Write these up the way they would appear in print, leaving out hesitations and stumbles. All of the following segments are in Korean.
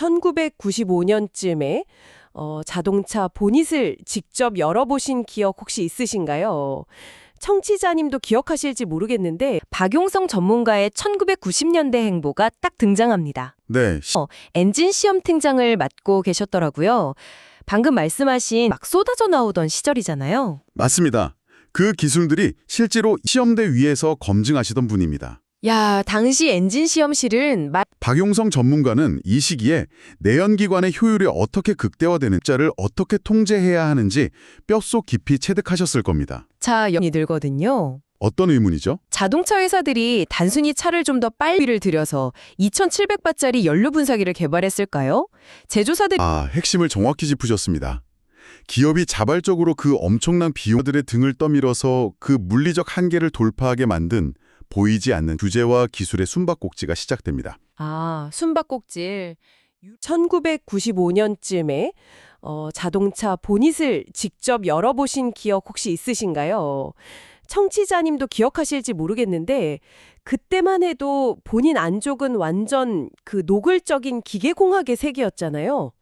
1995년쯤에 자동차 보닛을 직접 열어보신 기억 혹시 있으신가요? 청취자님도 기억하실지 모르겠는데 박용성 전문가의 1990년대 행보가 딱 등장합니다. 네, 엔진 시험 팀장을 맡고 계셨더라고요. 방금 말씀하신 막 쏟아져 나오던 시절이잖아요. 맞습니다. 그 기술들이 실제로 시험대 위에서 검증하시던 분입니다. 야, 당시 엔진 시험실은 박용성 전문가는 이 시기에 내연기관의 효율이 어떻게 극대화되는 자를 어떻게 통제해야 하는지 뼛속 깊이 체득하셨을 겁니다. 차연이 들거든요. 어떤 의문이죠? 자동차 회사들이 단순히 차를 좀 더 빨리를 들여서 2700바짜리 연료 분사기를 개발했을까요? 제조사들이 핵심을 정확히 짚으셨습니다. 기업이 자발적으로 그 엄청난 비용들의 등을 떠밀어서 그 물리적 한계를 돌파하게 만든 보이지 않는 규제와 기술의 숨바꼭질가 시작됩니다. 숨바꼭질. 1995년쯤에 자동차 보닛을 직접 열어보신 기억 혹시 있으신가요? 청취자님도 기억하실지 모르겠는데 그때만 해도 본인 안쪽은 완전 그 노골적인 기계공학의 세계였잖아요.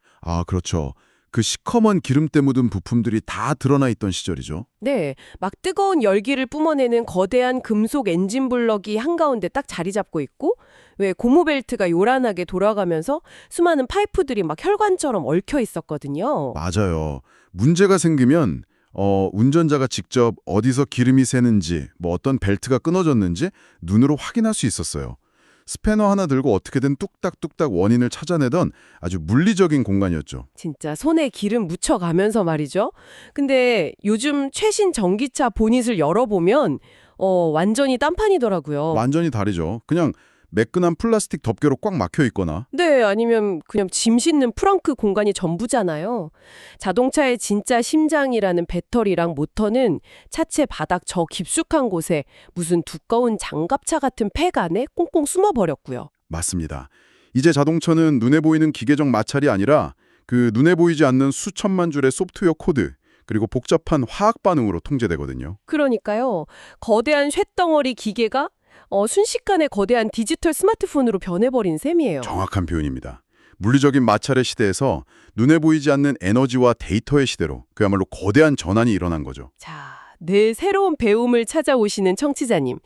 그렇죠. 그 시커먼 기름때 묻은 부품들이 다 드러나 있던 시절이죠. 네, 막 뜨거운 열기를 뿜어내는 거대한 금속 엔진 블럭이 한가운데 딱 자리 잡고 있고 왜 고무벨트가 요란하게 돌아가면서 수많은 파이프들이 막 혈관처럼 얽혀 있었거든요. 맞아요. 문제가 생기면 운전자가 직접 어디서 기름이 새는지, 어떤 벨트가 끊어졌는지 눈으로 확인할 수 있었어요. 스패너 하나 들고 어떻게든 뚝딱뚝딱 원인을 찾아내던 아주 물리적인 공간이었죠. 진짜 손에 기름 묻혀가면서 말이죠. 근데 요즘 최신 전기차 보닛을 열어보면 완전히 딴판이더라고요. 완전히 다르죠. 그냥 매끈한 플라스틱 덮개로 꽉 막혀 있거나 네, 아니면 그냥 짐 싣는 프렁크 공간이 전부잖아요. 자동차의 진짜 심장이라는 배터리랑 모터는 차체 바닥 저 깊숙한 곳에 무슨 두꺼운 장갑차 같은 팩 안에 꽁꽁 숨어버렸고요. 맞습니다. 이제 자동차는 눈에 보이는 기계적 마찰이 아니라 그 눈에 보이지 않는 수천만 줄의 소프트웨어 코드 그리고 복잡한 화학 반응으로 통제되거든요. 그러니까요. 거대한 쇳덩어리 기계가 순식간에 거대한 디지털 스마트폰으로 변해버린 셈이에요. 정확한 표현입니다. 물리적인 마찰의 시대에서 눈에 보이지 않는 에너지와 데이터의 시대로 그야말로 거대한 전환이 일어난 거죠. 자, 늘 새로운 배움을 찾아오시는 청취자님,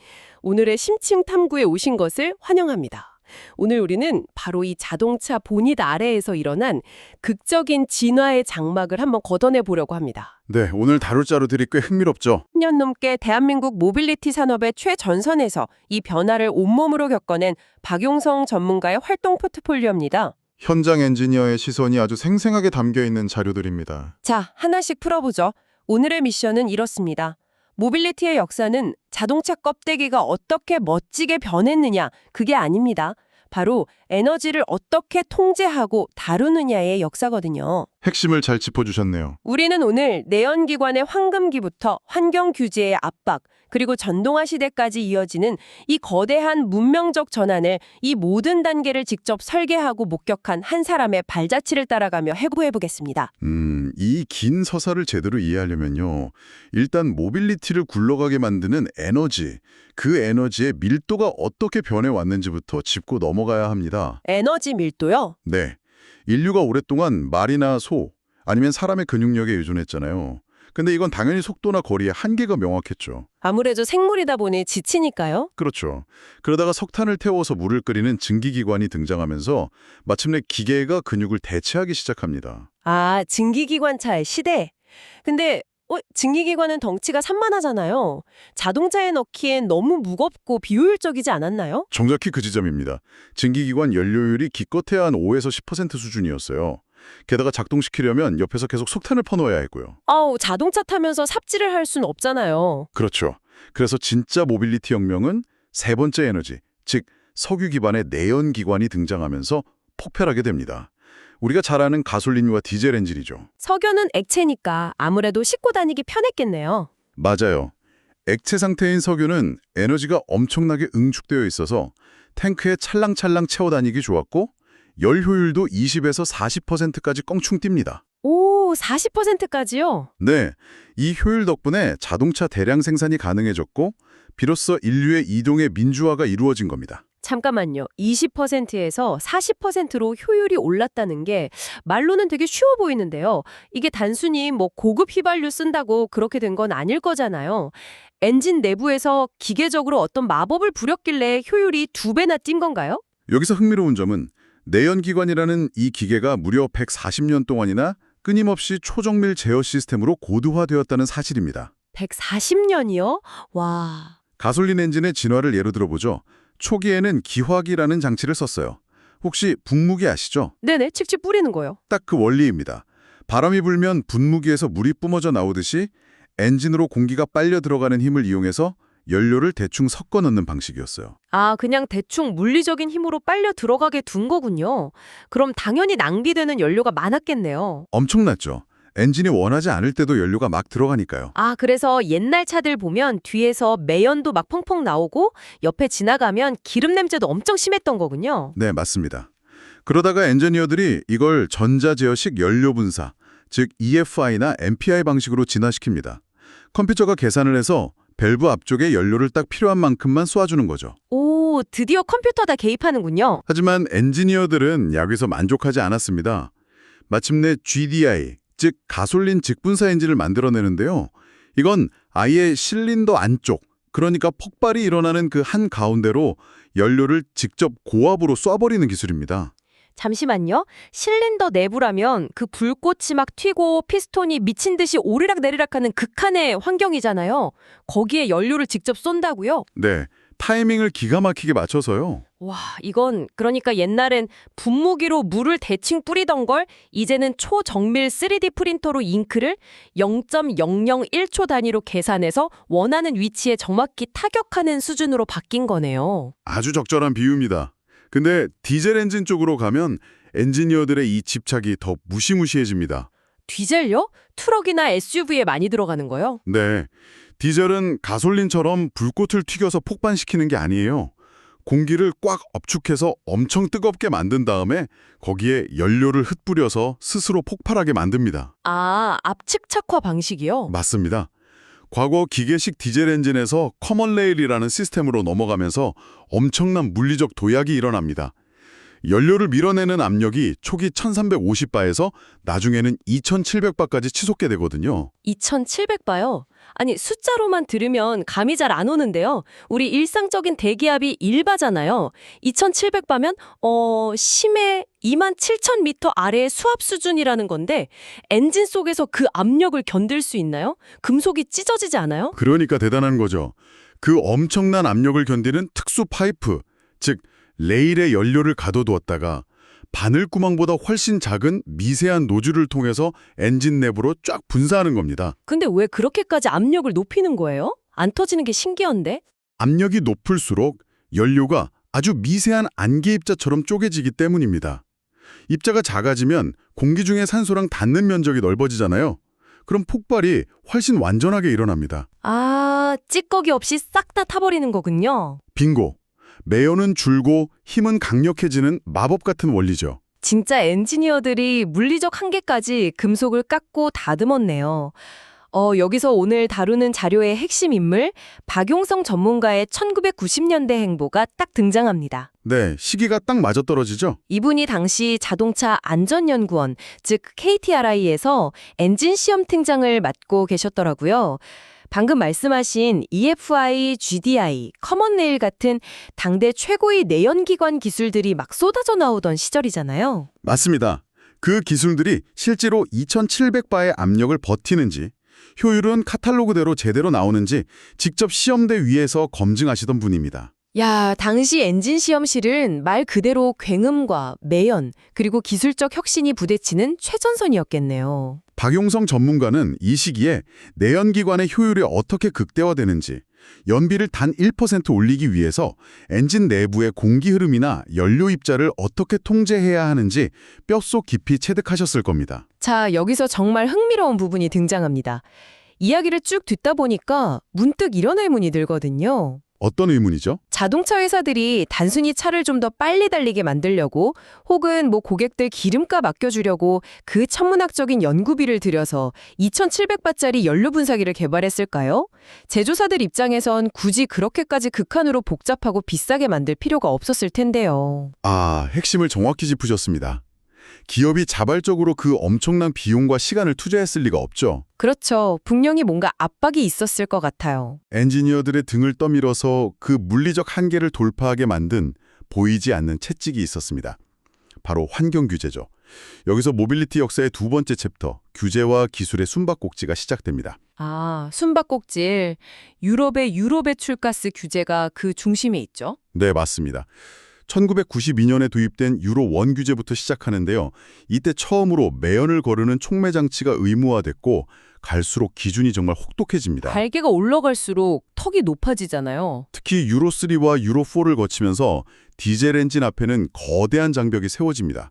오늘의 심층 탐구에 오신 것을 환영합니다. 오늘 우리는 바로 이 자동차 보닛 아래에서 일어난 극적인 진화의 장막을 한번 걷어내 보려고 합니다. 네, 오늘 다룰 자료들이 꽤 흥미롭죠. 10년 넘게 대한민국 모빌리티 산업의 최전선에서 이 변화를 온몸으로 겪어낸 박용성 전문가의 활동 포트폴리오입니다. 현장 엔지니어의 시선이 아주 생생하게 담겨있는 자료들입니다. 자, 하나씩 풀어보죠. 오늘의 미션은 이렇습니다. 모빌리티의 역사는 자동차 껍데기가 어떻게 멋지게 변했느냐, 그게 아닙니다. 바로 에너지를 어떻게 통제하고 다루느냐의 역사거든요. 핵심을 잘 짚어주셨네요. 우리는 오늘 내연기관의 황금기부터 환경 규제의 압박, 그리고 전동화 시대까지 이어지는 이 거대한 문명적 전환을 이 모든 단계를 직접 설계하고 목격한 한 사람의 발자취를 따라가며 해부해보겠습니다. 이 긴 서사를 제대로 이해하려면요. 일단 모빌리티를 굴러가게 만드는 에너지, 그 에너지의 밀도가 어떻게 변해왔는지부터 짚고 넘어가야 합니다. 에너지 밀도요? 네. 인류가 오랫동안 말이나 소, 아니면 사람의 근육력에 의존했잖아요. 근데 이건 당연히 속도나 거리에 한계가 명확했죠. 아무래도 생물이다 보니 지치니까요. 그렇죠. 그러다가 석탄을 태워서 물을 끓이는 증기기관이 등장하면서 마침내 기계가 근육을 대체하기 시작합니다. 증기기관차의 시대. 근데 증기기관은 덩치가 산만하잖아요. 자동차에 넣기엔 너무 무겁고 비효율적이지 않았나요? 정확히 그 지점입니다. 증기기관 연료율이 기껏해야 한 5에서 10% 수준이었어요. 게다가 작동시키려면 옆에서 계속 석탄을 퍼넣어야 했고요. 자동차 타면서 삽질을 할 수는 없잖아요. 그렇죠. 그래서 진짜 모빌리티 혁명은 세 번째 에너지, 즉 석유 기반의 내연기관이 등장하면서 폭발하게 됩니다. 우리가 잘 아는 가솔린과 디젤 엔진이죠. 석유는 액체니까 아무래도 싣고 다니기 편했겠네요. 맞아요. 액체 상태인 석유는 에너지가 엄청나게 응축되어 있어서 탱크에 찰랑찰랑 채워 다니기 좋았고 열 효율도 20에서 40%까지 껑충 뜁니다. 오, 40%까지요? 네, 이 효율 덕분에 자동차 대량 생산이 가능해졌고 비로소 인류의 이동의 민주화가 이루어진 겁니다. 잠깐만요. 20%에서 40%로 효율이 올랐다는 게 말로는 되게 쉬워 보이는데요. 이게 단순히 뭐 고급 휘발유 쓴다고 그렇게 된 건 아닐 거잖아요. 엔진 내부에서 기계적으로 어떤 마법을 부렸길래 효율이 2배나 뛴 건가요? 여기서 흥미로운 점은 내연기관이라는 이 기계가 무려 140년 동안이나 끊임없이 초정밀 제어 시스템으로 고도화되었다는 사실입니다. 140년이요? 와. 가솔린 엔진의 진화를 예로 들어보죠. 초기에는 기화기라는 장치를 썼어요. 혹시 분무기 아시죠? 네네, 칙칙 뿌리는 거요. 딱 그 원리입니다. 바람이 불면 분무기에서 물이 뿜어져 나오듯이 엔진으로 공기가 빨려 들어가는 힘을 이용해서 연료를 대충 섞어 넣는 방식이었어요. 아, 그냥 대충 물리적인 힘으로 빨려 들어가게 둔 거군요. 그럼 당연히 낭비되는 연료가 많았겠네요. 엄청났죠. 엔진이 원하지 않을 때도 연료가 막 들어가니까요. 아, 그래서 옛날 차들 보면 뒤에서 매연도 막 펑펑 나오고 옆에 지나가면 기름 냄새도 엄청 심했던 거군요. 네, 맞습니다. 그러다가 엔지니어들이 이걸 전자제어식 연료 분사, 즉 EFI나 MPI 방식으로 진화시킵니다. 컴퓨터가 계산을 해서 밸브 앞쪽에 연료를 딱 필요한 만큼만 쏘아주는 거죠. 오, 드디어 컴퓨터다 개입하는군요. 하지만 엔지니어들은 여기서 만족하지 않았습니다. 마침내 GDI, 즉 가솔린 직분사 엔진을 만들어내는데요. 이건 아예 실린더 안쪽, 그러니까 폭발이 일어나는 그 한 가운데로 연료를 직접 고압으로 쏴버리는 기술입니다. 잠시만요. 실린더 내부라면 그 불꽃이 막 튀고 피스톤이 미친 듯이 오르락내리락하는 극한의 환경이잖아요. 거기에 연료를 직접 쏜다고요? 네, 타이밍을 기가 막히게 맞춰서요. 와, 이건 그러니까 옛날엔 분무기로 물을 대충 뿌리던 걸 이제는 초정밀 3D 프린터로 잉크를 0.001초 단위로 계산해서 원하는 위치에 정확히 타격하는 수준으로 바뀐 거네요. 아주 적절한 비유입니다. 근데 디젤 엔진 쪽으로 가면 엔지니어들의 이 집착이 더 무시무시해집니다. 디젤요? 트럭이나 SUV에 많이 들어가는 거요? 네, 디젤은 가솔린처럼 불꽃을 튀겨서 폭발시키는 게 아니에요. 공기를 꽉 압축해서 엄청 뜨겁게 만든 다음에 거기에 연료를 흩뿌려서 스스로 폭발하게 만듭니다. 아, 압측착화 방식이요? 맞습니다. 과거 기계식 디젤 엔진에서 커먼 레일이라는 시스템으로 넘어가면서 엄청난 물리적 도약이 일어납니다. 연료를 밀어내는 압력이 초기 1350바에서 나중에는 2700바까지 치솟게 되거든요. 2700바요? 아니, 숫자로만 들으면 감이 잘 안 오는데요. 우리 일상적인 대기압이 1바잖아요. 2700바면 심해 27000m 아래의 수압 수준이라는 건데 엔진 속에서 그 압력을 견딜 수 있나요? 금속이 찢어지지 않아요? 그러니까 대단한 거죠. 그 엄청난 압력을 견디는 특수 파이프, 즉 레일에 연료를 가둬두었다가 바늘구멍보다 훨씬 작은 미세한 노즐을 통해서 엔진 내부로 쫙 분사하는 겁니다. 근데 왜 그렇게까지 압력을 높이는 거예요? 안 터지는 게 신기한데? 압력이 높을수록 연료가 아주 미세한 안개 입자처럼 쪼개지기 때문입니다. 입자가 작아지면 공기 중에 산소랑 닿는 면적이 넓어지잖아요. 그럼 폭발이 훨씬 완전하게 일어납니다. 아, 찌꺼기 없이 싹 다 타버리는 거군요. 빙고! 매연은 줄고 힘은 강력해지는 마법 같은 원리죠. 진짜 엔지니어들이 물리적 한계까지 금속을 깎고 다듬었네요. 여기서 오늘 다루는 자료의 핵심 인물, 박용성 전문가의 1990년대 행보가 딱 등장합니다. 네, 시기가 딱 맞아떨어지죠? 이분이 당시 자동차 안전연구원, 즉 KTRI에서 엔진 시험 팀장을 맡고 계셨더라고요. 방금 말씀하신 EFI, GDI, 커먼레일 같은 당대 최고의 내연기관 기술들이 막 쏟아져 나오던 시절이잖아요. 맞습니다. 그 기술들이 실제로 2700바의 압력을 버티는지, 효율은 카탈로그대로 제대로 나오는지 직접 시험대 위에서 검증하시던 분입니다. 야, 당시 엔진 시험실은 말 그대로 굉음과 매연, 그리고 기술적 혁신이 부대치는 최전선이었겠네요. 박용성 전문가는 이 시기에 내연기관의 효율이 어떻게 극대화되는지, 연비를 단 1% 올리기 위해서 엔진 내부의 공기 흐름이나 연료 입자를 어떻게 통제해야 하는지 뼛속 깊이 체득하셨을 겁니다. 자, 여기서 정말 흥미로운 부분이 등장합니다. 이야기를 쭉 듣다 보니까 문득 이런 의문이 들거든요. 어떤 의문이죠? 자동차 회사들이 단순히 차를 좀 더 빨리 달리게 만들려고 혹은 고객들 기름값 아껴주려고 그 천문학적인 연구비를 들여서 2,700바짜리 연료 분사기를 개발했을까요? 제조사들 입장에선 굳이 그렇게까지 극한으로 복잡하고 비싸게 만들 필요가 없었을 텐데요. 아, 핵심을 정확히 짚으셨습니다. 기업이 자발적으로 그 엄청난 비용과 시간을 투자했을 리가 없죠. 그렇죠. 분명히 뭔가 압박이 있었을 것 같아요. 엔지니어들의 등을 떠밀어서 그 물리적 한계를 돌파하게 만든 보이지 않는 채찍이 있었습니다. 바로 환경 규제죠. 여기서 모빌리티 역사의 두 번째 챕터, 규제와 기술의 숨바꼭질가 시작됩니다. 아, 숨바꼭질. 유럽의 유로 배출가스 규제가 그 중심에 있죠? 네, 맞습니다. 1992년에 도입된 유로 1 규제부터 시작하는데요. 이때 처음으로 매연을 거르는 촉매 장치가 의무화됐고 갈수록 기준이 정말 혹독해집니다. 발계가 올라갈수록 턱이 높아지잖아요. 특히 유로 3와 유로 4를 거치면서 디젤 엔진 앞에는 거대한 장벽이 세워집니다.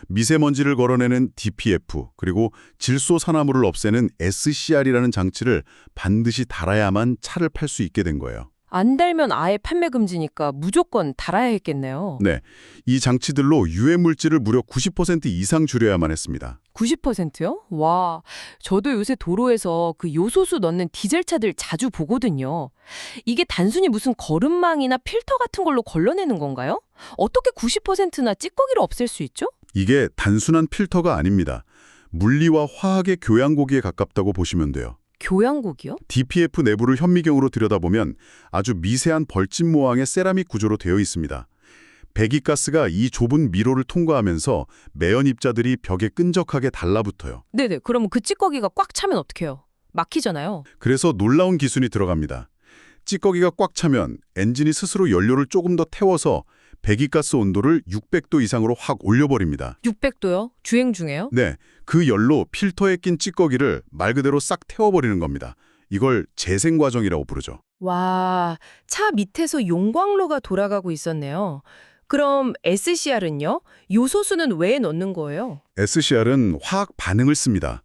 미세먼지를 걸어내는 DPF, 그리고 질소 산화물을 없애는 SCR이라는 장치를 반드시 달아야만 차를 팔 수 있게 된 거예요. 안 달면 아예 판매 금지니까 무조건 달아야 했겠네요. 네, 이 장치들로 유해 물질을 무려 90% 이상 줄여야만 했습니다. 90%요? 와, 저도 요새 도로에서 그 요소수 넣는 디젤차들 자주 보거든요. 이게 단순히 무슨 거름망이나 필터 같은 걸로 걸러내는 건가요? 어떻게 90%나 찌꺼기를 없앨 수 있죠? 이게 단순한 필터가 아닙니다. 물리와 화학의 교양고기에 가깝다고 보시면 돼요. 교양곡이요? DPF 내부를 현미경으로 들여다보면 아주 미세한 벌집 모양의 세라믹 구조로 되어 있습니다. 배기가스가 이 좁은 미로를 통과하면서 매연 입자들이 벽에 끈적하게 달라붙어요. 네네, 그럼 그 찌꺼기가 꽉 차면 어떡해요? 막히잖아요. 그래서 놀라운 기술이 들어갑니다. 찌꺼기가 꽉 차면 엔진이 스스로 연료를 조금 더 태워서 배기가스 온도를 600도 이상으로 확 올려버립니다. 600도요? 주행 중에요? 네, 그 열로 필터에 낀 찌꺼기를 말 그대로 싹 태워버리는 겁니다. 이걸 재생 과정이라고 부르죠. 와, 차 밑에서 용광로가 돌아가고 있었네요. 그럼 SCR은요? 요소수는 왜 넣는 거예요? SCR은 화학 반응을 씁니다.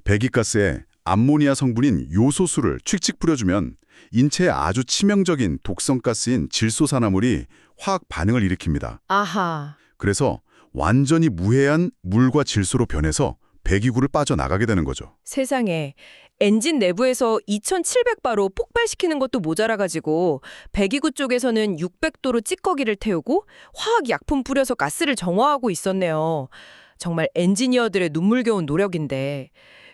배기가스에 암모니아 성분인 요소수를 칙칙 뿌려주면 인체에 아주 치명적인 독성 가스인 질소산화물이 화학 반응을 일으킵니다. 아하. 그래서 완전히 무해한 물과 질소로 변해서 배기구를 빠져나가게 되는 거죠. 세상에. 엔진 내부에서 2700바로 폭발시키는 것도 모자라가지고 배기구 쪽에서는 600도로 찌꺼기를 태우고 화학 약품 뿌려서 가스를 정화하고 있었네요. 정말 엔지니어들의 눈물겨운 노력인데.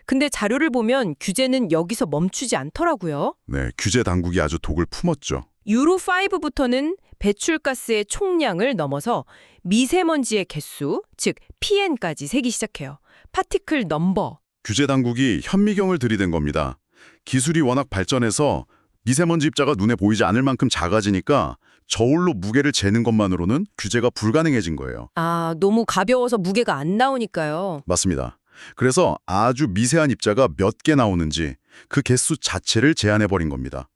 근데 자료를 보면 규제는 여기서 멈추지 않더라고요. 네, 규제 당국이 아주 독을 품었죠. 유로 5부터는 배출가스의 총량을 넘어서 미세먼지의 개수, 즉 PN까지 세기 시작해요. 파티클 넘버. 규제 당국이 현미경을 들이댄 겁니다. 기술이 워낙 발전해서 미세먼지 입자가 눈에 보이지 않을 만큼 작아지니까 저울로 무게를 재는 것만으로는 규제가 불가능해진 거예요. 아, 너무 가벼워서 무게가 안 나오니까요. 맞습니다. 그래서 아주 미세한 입자가 몇 개 나오는지 그 개수 자체를 제한해버린 겁니다.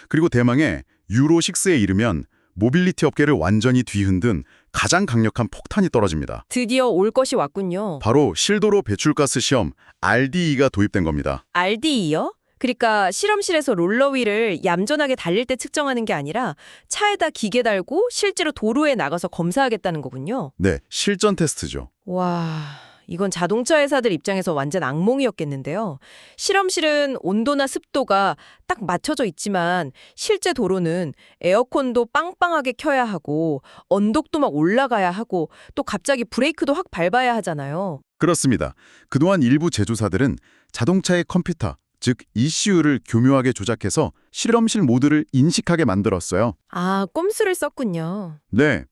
그리고 대망의 유로6에 이르면 모빌리티 업계를 완전히 뒤흔든 가장 강력한 폭탄이 떨어집니다. 드디어 올 것이 왔군요. 바로 실도로 배출가스 시험 RDE가 도입된 겁니다. RDE요? 그러니까 실험실에서 롤러 위를 얌전하게 달릴 때 측정하는 게 아니라 차에다 기계 달고 실제로 도로에 나가서 검사하겠다는 거군요. 네, 실전 테스트죠. 와, 이건 자동차 회사들 입장에서 완전 악몽이었겠는데요. 실험실은 온도나 습도가 딱 맞춰져 있지만 실제 도로는 에어컨도 빵빵하게 켜야 하고 언덕도 막 올라가야 하고 또 갑자기 브레이크도 확 밟아야 하잖아요. 그렇습니다. 그동안 일부 제조사들은 자동차의 컴퓨터, 즉 ECU를 교묘하게 조작해서 실험실 모드를 인식하게 만들었어요. 아, 꼼수를 썼군요. 네,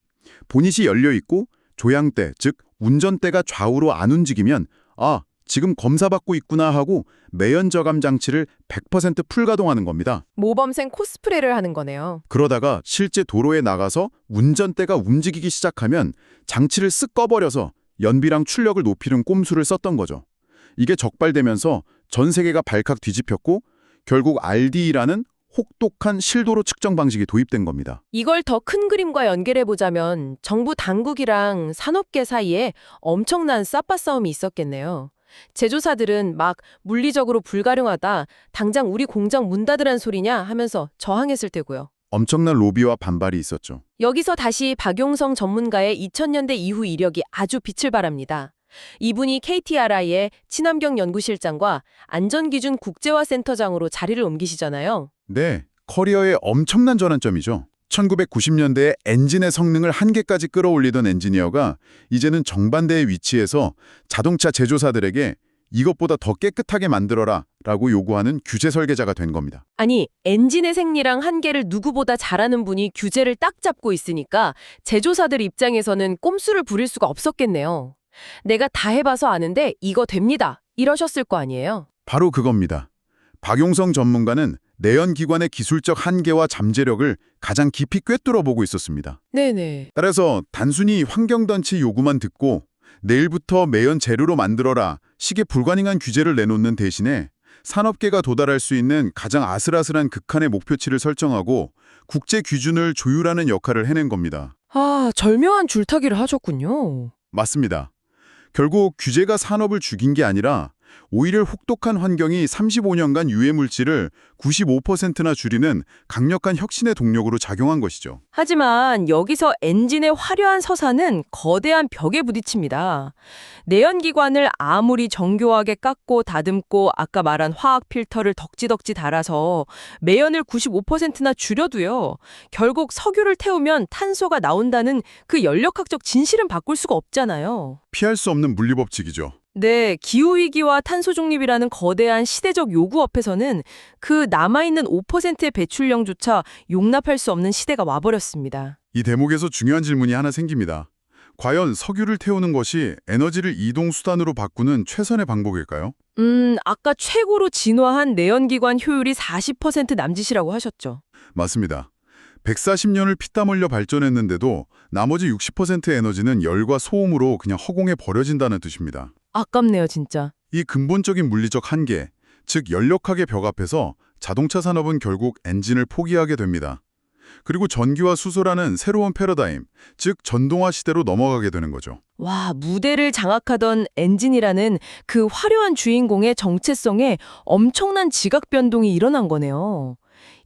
보닛이 열려 있고 조향대, 즉 운전대가 좌우로 안 움직이면 아, 지금 검사받고 있구나 하고 매연 저감 장치를 100% 풀가동하는 겁니다. 모범생 코스프레를 하는 거네요. 그러다가 실제 도로에 나가서 운전대가 움직이기 시작하면 장치를 쓱 꺼버려서 연비랑 출력을 높이는 꼼수를 썼던 거죠. 이게 적발되면서 전 세계가 발칵 뒤집혔고 결국 RDE라는 혹독한 실도로 측정 방식이 도입된 겁니다. 이걸 더 큰 그림과 연결해보자면 정부 당국이랑 산업계 사이에 엄청난 싸빠 싸움이 있었겠네요. 제조사들은 막 물리적으로 불가능하다, 당장 우리 공장 문 닫으란 소리냐 하면서 저항했을 테고요. 엄청난 로비와 반발이 있었죠. 여기서 다시 박용성 전문가의 2000년대 이후 이력이 아주 빛을 발합니다. 이분이 KTRI의 친환경 연구실장과 안전기준 국제화센터장으로 자리를 옮기시잖아요. 네, 커리어의 엄청난 전환점이죠. 1990년대에 엔진의 성능을 한계까지 끌어올리던 엔지니어가 이제는 정반대의 위치에서 자동차 제조사들에게 이것보다 더 깨끗하게 만들어라 라고 요구하는 규제 설계자가 된 겁니다. 아니, 엔진의 생리랑 한계를 누구보다 잘하는 분이 규제를 딱 잡고 있으니까 제조사들 입장에서는 꼼수를 부릴 수가 없었겠네요. 내가 다 해봐서 아는데 이거 됩니다. 이러셨을 거 아니에요. 바로 그겁니다. 박용성 전문가는 내연기관의 기술적 한계와 잠재력을 가장 깊이 꿰뚫어 보고 있었습니다. 네네. 따라서 단순히 환경단체 요구만 듣고 내일부터 매연 재료로 만들어라 식의 불가능한 규제를 내놓는 대신에 산업계가 도달할 수 있는 가장 아슬아슬한 극한의 목표치를 설정하고 국제 기준을 조율하는 역할을 해낸 겁니다. 아, 절묘한 줄타기를 하셨군요. 맞습니다. 결국 규제가 산업을 죽인 게 아니라 오히려 혹독한 환경이 35년간 유해 물질을 95%나 줄이는 강력한 혁신의 동력으로 작용한 것이죠. 하지만 여기서 엔진의 화려한 서사는 거대한 벽에 부딪힙니다. 내연기관을 아무리 정교하게 깎고 다듬고 아까 말한 화학 필터를 덕지덕지 달아서 매연을 95%나 줄여도요. 결국 석유를 태우면 탄소가 나온다는 그 연력학적 진실은 바꿀 수가 없잖아요. 피할 수 없는 물리법칙이죠. 네, 기후위기와 탄소 중립이라는 거대한 시대적 요구 앞에서는 그 남아있는 5%의 배출량조차 용납할 수 없는 시대가 와버렸습니다. 이 대목에서 중요한 질문이 하나 생깁니다. 과연 석유를 태우는 것이 에너지를 이동 수단으로 바꾸는 최선의 방법일까요? 아까 최고로 진화한 내연기관 효율이 40% 남짓이라고 하셨죠. 맞습니다. 140년을 피땀 흘려 발전했는데도 나머지 60%의 에너지는 열과 소음으로 그냥 허공에 버려진다는 뜻입니다. 아깝네요, 진짜. 이 근본적인 물리적 한계, 즉 연력학의 벽 앞에서 자동차 산업은 결국 엔진을 포기하게 됩니다. 그리고 전기와 수소라는 새로운 패러다임, 즉 전동화 시대로 넘어가게 되는 거죠. 와, 무대를 장악하던 엔진이라는 그 화려한 주인공의 정체성에 엄청난 지각 변동이 일어난 거네요.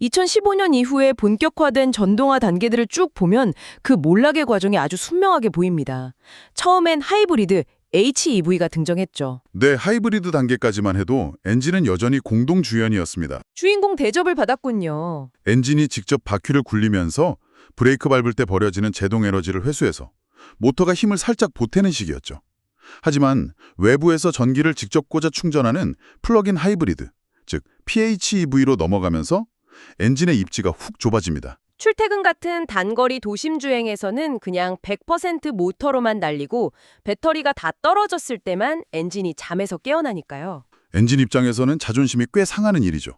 2015년 이후에 본격화된 전동화 단계들을 쭉 보면 그 몰락의 과정이 아주 선명하게 보입니다. 처음엔 하이브리드, HEV가 등장했죠. 네, 하이브리드 단계까지만 해도 엔진은 여전히 공동 주연이었습니다. 주인공 대접을 받았군요. 엔진이 직접 바퀴를 굴리면서 브레이크 밟을 때 버려지는 제동 에너지를 회수해서 모터가 힘을 살짝 보태는 식이었죠. 하지만 외부에서 전기를 직접 꽂아 충전하는 플러그인 하이브리드, 즉 PHEV로 넘어가면서 엔진의 입지가 훅 좁아집니다. 출퇴근 같은 단거리 도심 주행에서는 그냥 100% 모터로만 달리고 배터리가 다 떨어졌을 때만 엔진이 잠에서 깨어나니까요. 엔진 입장에서는 자존심이 꽤 상하는 일이죠.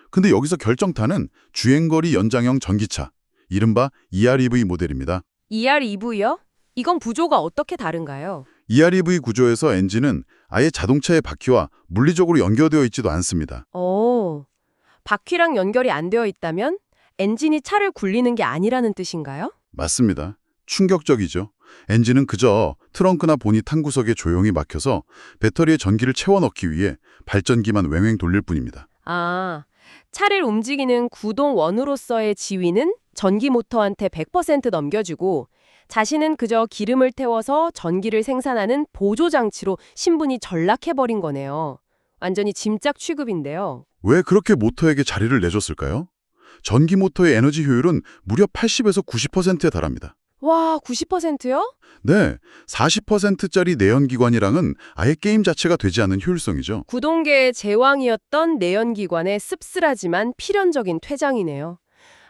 근데 여기서 결정타는 주행거리 연장형 전기차, 이른바 EREV 모델입니다. EREV요? 이건 구조가 어떻게 다른가요? EREV 구조에서 엔진은 아예 자동차의 바퀴와 물리적으로 연결되어 있지도 않습니다. 바퀴랑 연결이 안 되어 있다면 엔진이 차를 굴리는 게 아니라는 뜻인가요? 맞습니다. 충격적이죠. 엔진은 그저 트렁크나 보닛 한 구석에 조용히 막혀서 배터리에 전기를 채워 넣기 위해 발전기만 왱왱 돌릴 뿐입니다. 아, 차를 움직이는 구동 원으로서의 지위는 전기 모터한테 100% 넘겨주고 자신은 그저 기름을 태워서 전기를 생산하는 보조장치로 신분이 전락해버린 거네요. 완전히 짐짝 취급인데요. 왜 그렇게 모터에게 자리를 내줬을까요? 전기 모터의 에너지 효율은 무려 80에서 90%에 달합니다. 와, 90%요? 네, 40%짜리 내연기관이랑은 아예 게임 자체가 되지 않는 효율성이죠. 구동계의 제왕이었던 내연기관의 씁쓸하지만 필연적인 퇴장이네요.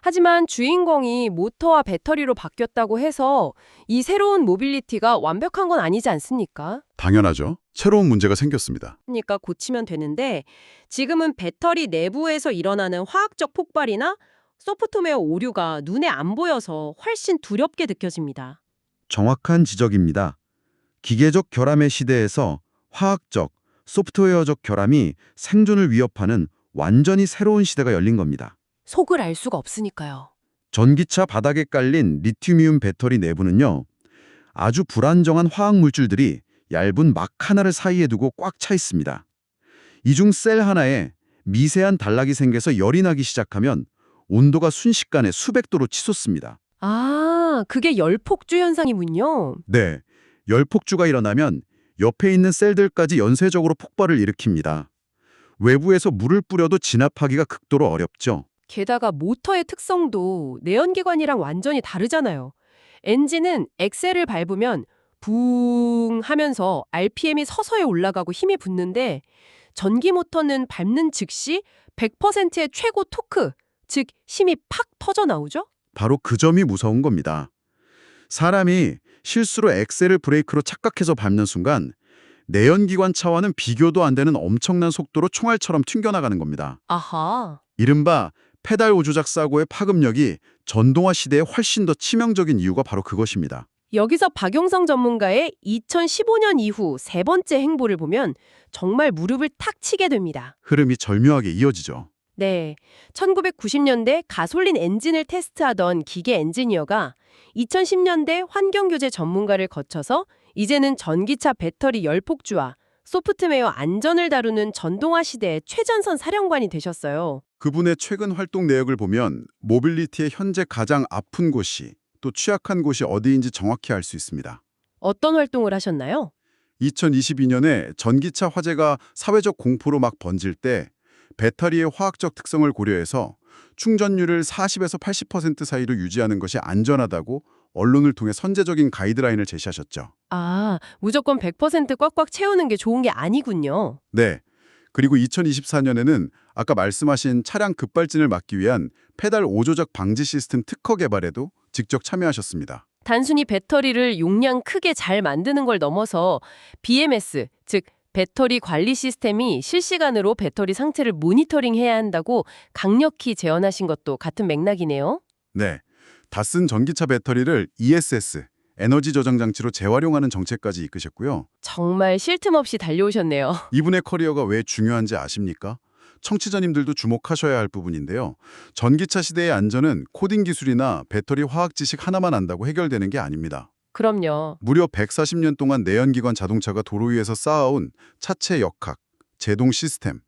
하지만 주인공이 모터와 배터리로 바뀌었다고 해서 이 새로운 모빌리티가 완벽한 건 아니지 않습니까? 당연하죠. 새로운 문제가 생겼습니다. 그러니까 고치면 되는데 지금은 배터리 내부에서 일어나는 화학적 폭발이나 소프트웨어 오류가 눈에 안 보여서 훨씬 두렵게 느껴집니다. 정확한 지적입니다. 기계적 결함의 시대에서 화학적, 소프트웨어적 결함이 생존을 위협하는 완전히 새로운 시대가 열린 겁니다. 속을 알 수가 없으니까요. 전기차 바닥에 깔린 리튬이온 배터리 내부는요, 아주 불안정한 화학 물질들이 얇은 막 하나를 사이에 두고 꽉 차 있습니다. 이 중 셀 하나에 미세한 단락이 생겨서 열이 나기 시작하면 온도가 순식간에 수백 도로 치솟습니다. 아, 그게 열폭주 현상이군요. 네, 열폭주가 일어나면 옆에 있는 셀들까지 연쇄적으로 폭발을 일으킵니다. 외부에서 물을 뿌려도 진압하기가 극도로 어렵죠. 게다가 모터의 특성도 내연기관이랑 완전히 다르잖아요. 엔진은 엑셀을 밟으면 붕 하면서 RPM이 서서히 올라가고 힘이 붙는데 전기 모터는 밟는 즉시 100%의 최고 토크, 즉 힘이 팍 터져 나오죠? 바로 그 점이 무서운 겁니다. 사람이 실수로 엑셀을 브레이크로 착각해서 밟는 순간 내연기관 차와는 비교도 안 되는 엄청난 속도로 총알처럼 튕겨나가는 겁니다. 아하. 이른바 페달 오조작 사고의 파급력이 전동화 시대에 훨씬 더 치명적인 이유가 바로 그것입니다. 여기서 박용성 전문가의 2015년 이후 세 번째 행보를 보면 정말 무릎을 탁 치게 됩니다. 흐름이 절묘하게 이어지죠. 네, 1990년대 가솔린 엔진을 테스트하던 기계 엔지니어가 2010년대 환경교제 전문가를 거쳐서 이제는 전기차 배터리 열폭주와 소프트웨어 안전을 다루는 전동화 시대의 최전선 사령관이 되셨어요. 그분의 최근 활동 내역을 보면 모빌리티의 현재 가장 아픈 곳이 또 취약한 곳이 어디인지 정확히 알 수 있습니다. 어떤 활동을 하셨나요? 2022년에 전기차 화재가 사회적 공포로 막 번질 때 배터리의 화학적 특성을 고려해서 충전율을 40에서 80% 사이로 유지하는 것이 안전하다고 언론을 통해 선제적인 가이드라인을 제시하셨죠. 아, 무조건 100% 꽉꽉 채우는 게 좋은 게 아니군요. 네. 그리고 2024년에는 아까 말씀하신 차량 급발진을 막기 위한 페달 오조작 방지 시스템 특허 개발에도 직접 참여하셨습니다. 단순히 배터리를 용량 크게 잘 만드는 걸 넘어서 BMS, 즉 배터리 관리 시스템이 실시간으로 배터리 상태를 모니터링해야 한다고 강력히 제언하신 것도 같은 맥락이네요. 네. 다 쓴 전기차 배터리를 ESS, 에너지 저장 장치로 재활용하는 정책까지 이끄셨고요. 정말 쉴 틈 없이 달려오셨네요. 이분의 커리어가 왜 중요한지 아십니까? 청취자님들도 주목하셔야 할 부분인데요. 전기차 시대의 안전은 코딩 기술이나 배터리 화학 지식 하나만 안다고 해결되는 게 아닙니다. 그럼요. 무려 140년 동안 내연기관 자동차가 도로 위에서 쌓아온 차체 역학, 제동 시스템,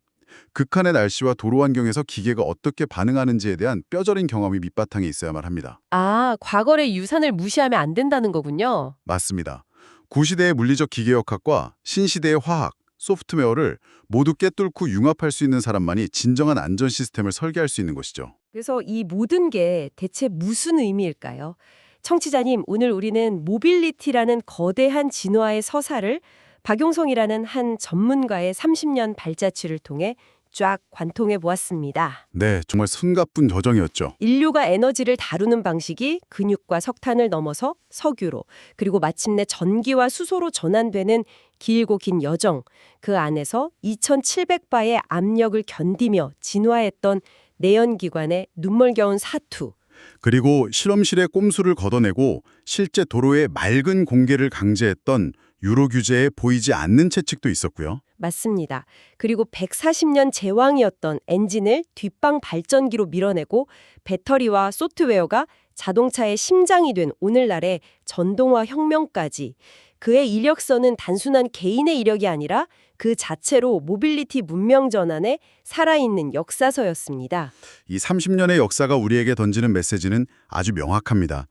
극한의 날씨와 도로 환경에서 기계가 어떻게 반응하는지에 대한 뼈저린 경험이 밑바탕에 있어야만 합니다. 아, 과거의 유산을 무시하면 안 된다는 거군요. 맞습니다. 구시대의 물리적 기계역학과 신시대의 화학, 소프트웨어를 모두 꿰뚫고 융합할 수 있는 사람만이 진정한 안전 시스템을 설계할 수 있는 것이죠. 그래서 이 모든 게 대체 무슨 의미일까요? 청취자님, 오늘 우리는 모빌리티라는 거대한 진화의 서사를 박용성이라는 한 전문가의 30년 발자취를 통해 쫙 관통해 보았습니다. 네, 정말 숨가쁜 저정이었죠. 인류가 에너지를 다루는 방식이 근육과 석탄을 넘어서 석유로, 그리고 마침내 전기와 수소로 전환되는 길고 긴 여정, 그 안에서 2700바의 압력을 견디며 진화했던 내연기관의 눈멀겨운 사투. 그리고 실험실의 꼼수를 걷어내고 실제 도로의 맑은 공개를 강제했던 유로 규제에 보이지 않는 채찍도 있었고요. 맞습니다. 그리고 140년 제왕이었던 엔진을 뒷방 발전기로 밀어내고 배터리와 소프트웨어가 자동차의 심장이 된 오늘날의 전동화 혁명까지, 그의 이력서는 단순한 개인의 이력이 아니라 그 자체로 모빌리티 문명 전환의 살아있는 역사서였습니다. 이 30년의 역사가 우리에게 던지는 메시지는 아주 명확합니다.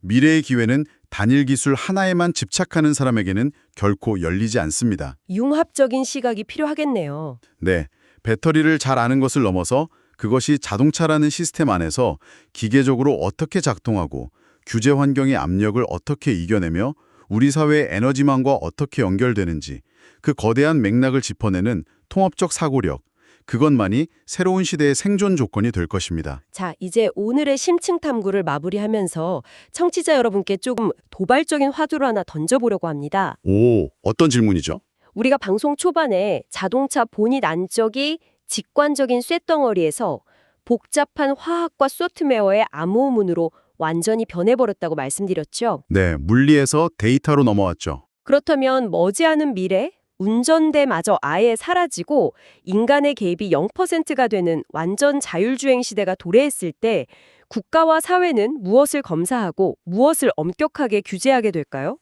미래의 기회는 단일 기술 하나에만 집착하는 사람에게는 결코 열리지 않습니다. 융합적인 시각이 필요하겠네요. 네, 배터리를 잘 아는 것을 넘어서 그것이 자동차라는 시스템 안에서 기계적으로 어떻게 작동하고 규제 환경의 압력을 어떻게 이겨내며 우리 사회의 에너지망과 어떻게 연결되는지 그 거대한 맥락을 짚어내는 통합적 사고력, 그것만이 새로운 시대의 생존 조건이 될 것입니다. 자, 이제 오늘의 심층 탐구를 마무리하면서 청취자 여러분께 조금 도발적인 화두를 하나 던져보려고 합니다. 오, 어떤 질문이죠? 우리가 방송 초반에 자동차 본닛 안쪽이 직관적인 쇳덩어리에서 복잡한 화학과 소프트웨어의 암호문으로 완전히 변해버렸다고 말씀드렸죠. 네, 물리에서 데이터로 넘어왔죠. 그렇다면 머지않은 미래, 운전대마저 아예 사라지고 인간의 개입이 0%가 되는 완전 자율주행 시대가 도래했을 때 국가와 사회는 무엇을 검사하고 무엇을 엄격하게 규제하게 될까요?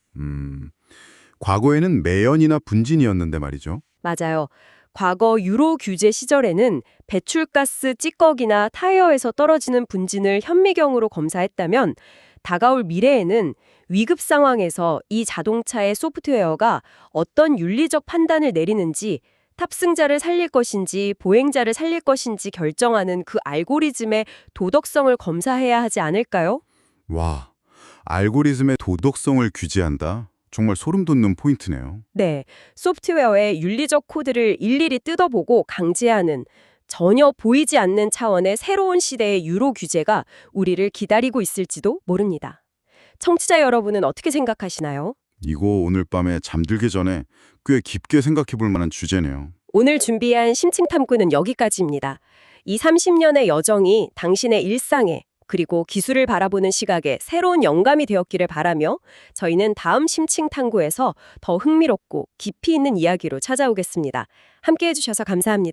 과거에는 매연이나 분진이었는데 말이죠. 맞아요. 과거 유로 규제 시절에는 배출가스 찌꺼기나 타이어에서 떨어지는 분진을 현미경으로 검사했다면 다가올 미래에는 위급 상황에서 이 자동차의 소프트웨어가 어떤 윤리적 판단을 내리는지, 탑승자를 살릴 것인지 보행자를 살릴 것인지 결정하는 그 알고리즘의 도덕성을 검사해야 하지 않을까요? 와, 알고리즘의 도덕성을 규제한다? 정말 소름 돋는 포인트네요. 네, 소프트웨어의 윤리적 코드를 일일이 뜯어보고 강제하는 전혀 보이지 않는 차원의 새로운 시대의 유로 규제가 우리를 기다리고 있을지도 모릅니다. 청취자 여러분은 어떻게 생각하시나요? 이거 오늘 밤에 잠들기 전에 꽤 깊게 생각해 볼 만한 주제네요. 오늘 준비한 심층 탐구는 여기까지입니다. 이 30년의 여정이 당신의 일상에 그리고 기술을 바라보는 시각에 새로운 영감이 되었기를 바라며 저희는 다음 심층 탐구에서 더 흥미롭고 깊이 있는 이야기로 찾아오겠습니다. 함께해 주셔서 감사합니다.